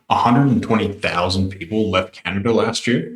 120,000 people left Canada last year.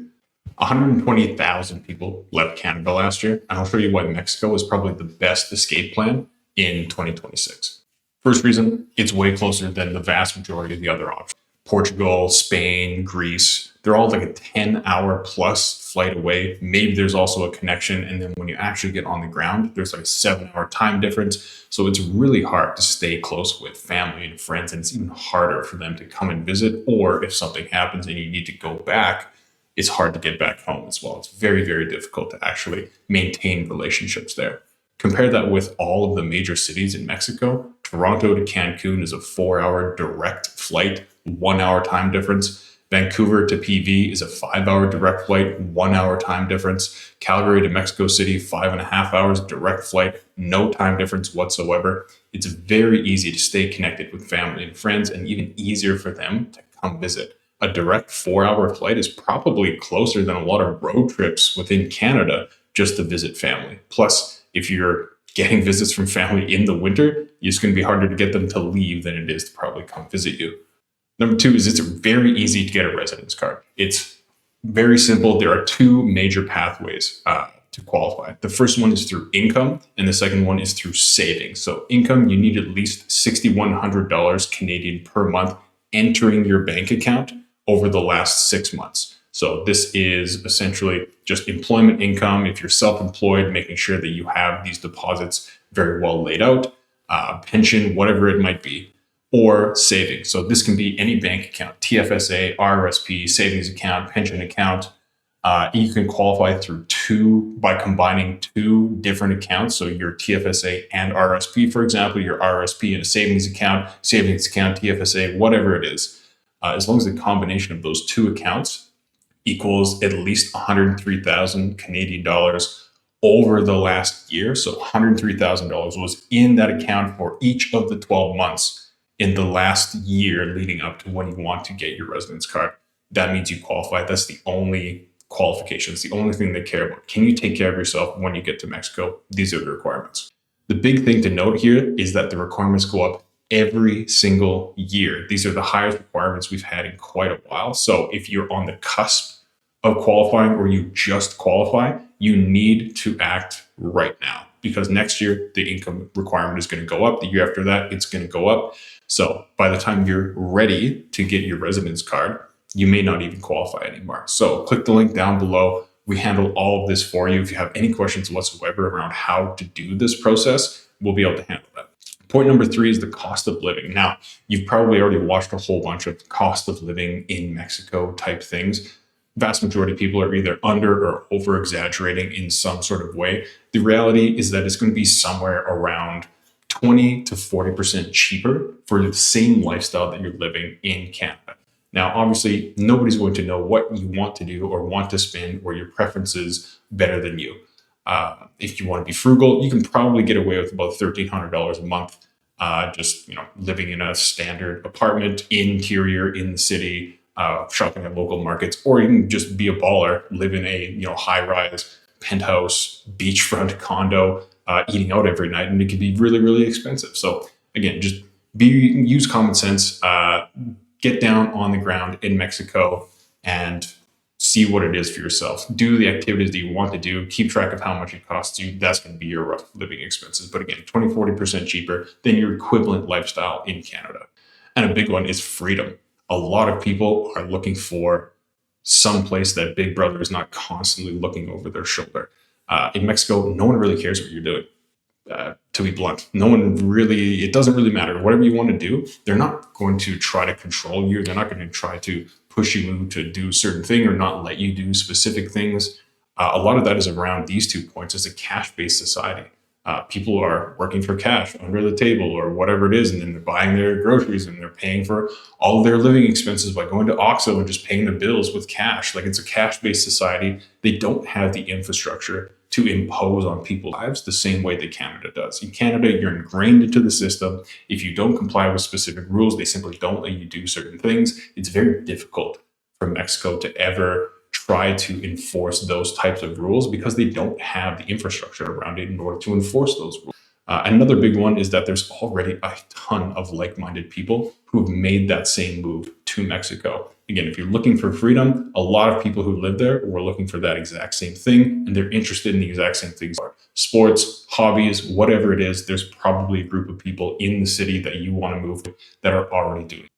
120,000 people left Canada last year. And I'll show you why Mexico is probably the best escape plan in 2026. First reason, it's way closer than the vast majority of the other options. Portugal, Spain, Greece, they're all like a 10-hour plus flight away. Maybe there's also a connection. And then when you actually get on the ground, there's like a 7-hour time difference. So it's really hard to stay close with family and friends. And it's even harder for them to come and visit. Or if something happens and you need to go back, it's hard to get back home as well. It's very, very difficult to actually maintain relationships there. Compare that with all of the major cities in Mexico. Toronto to Cancun is a 4-hour direct flight, 1-hour time difference. Vancouver to PV is a 5-hour direct flight, 1-hour time difference. Calgary to Mexico City, 5.5 hours direct flight, no time difference whatsoever. It's very easy to stay connected with family and friends, and even easier for them to come visit. A direct 4-hour flight is probably closer than a lot of road trips within Canada just to visit family. Plus, if you're getting visits from family in the winter, it's going to be harder to get them to leave than it is to probably come visit you. Number two is it's very easy to get a residence card. It's very simple. There are two major pathways to qualify. The first one is through income, and the second one is through savings. So income, you need at least $6,100 Canadian per month entering your bank account over the last 6 months. So this is essentially just employment income. If you're self-employed, making sure that you have these deposits very well laid out, pension, whatever it might be, or savings. So this can be any bank account, TFSA, RRSP, savings account, pension account. You can qualify through by combining two different accounts. So your TFSA and RRSP, for example, your RRSP in a savings account, TFSA, whatever it is. As long as the combination of those two accounts equals at least 103,000 Canadian dollars over the last year. So $103,000 was in that account for each of the 12 months in the last year leading up to when you want to get your residence card. That means you qualify. That's the only qualification. It's the only thing they care about. Can you take care of yourself when you get to Mexico? These are the requirements. The big thing to note here is that the requirements go up every single year. These are the highest requirements we've had in quite a while. So if you're on the cusp of qualifying or you just qualify, you need to act right now, because next year the income requirement is going to go up. The year after that, it's going to go up. So by the time you're ready to get your residence card, you may not even qualify anymore. So click the link down below. We handle all of this for you. If you have any questions whatsoever around how to do this process, we'll be able to handle that. Point number three is the cost of living. Now, you've probably already watched a whole bunch of cost of living in Mexico type things. Vast majority of people are either under or over exaggerating in some sort of way. The reality is that it's going to be somewhere around 20 to 40% cheaper for the same lifestyle that you're living in Canada. Now, obviously, nobody's going to know what you want to do or want to spend or your preferences better than you. If you want to be frugal, you can probably get away with about $1,300 a month, just living in a standard apartment, interior in the city, shopping at local markets, or you can just be a baller, live in a high-rise penthouse, beachfront condo, eating out every night, and it can be really, really expensive. So again, just use common sense, get down on the ground in Mexico, and see what it is for yourself. Do the activities that you want to do. Keep track of how much it costs you. That's going to be your rough living expenses. But again, 20-40% cheaper than your equivalent lifestyle in Canada. And a big one is freedom. A lot of people are looking for some place that Big Brother is not constantly looking over their shoulder. In Mexico, no one really cares what you're doing. To be blunt, it doesn't really matter. Whatever you want to do, they're not going to try to control you. They're not going to try to push you to do a certain thing or not let you do specific things. A lot of that is around these 2 points. It's a cash-based society. People are working for cash under the table or whatever it is, and then they're buying their groceries and they're paying for all of their living expenses by going to OXXO and just paying the bills with cash. Like, it's a cash-based society. They don't have the infrastructure to impose on people's lives the same way that Canada does. In Canada, you're ingrained into the system. If you don't comply with specific rules, they simply don't let you do certain things. It's very difficult for Mexico to ever try to enforce those types of rules because they don't have the infrastructure around it in order to enforce those rules. Another big one is that there's already a ton of like-minded people who have made that same move to Mexico. Again, if you're looking for freedom, a lot of people who live there were looking for that exact same thing, and they're interested in the exact same things. Sports, hobbies, whatever it is, there's probably a group of people in the city that you want to move to that are already doing it.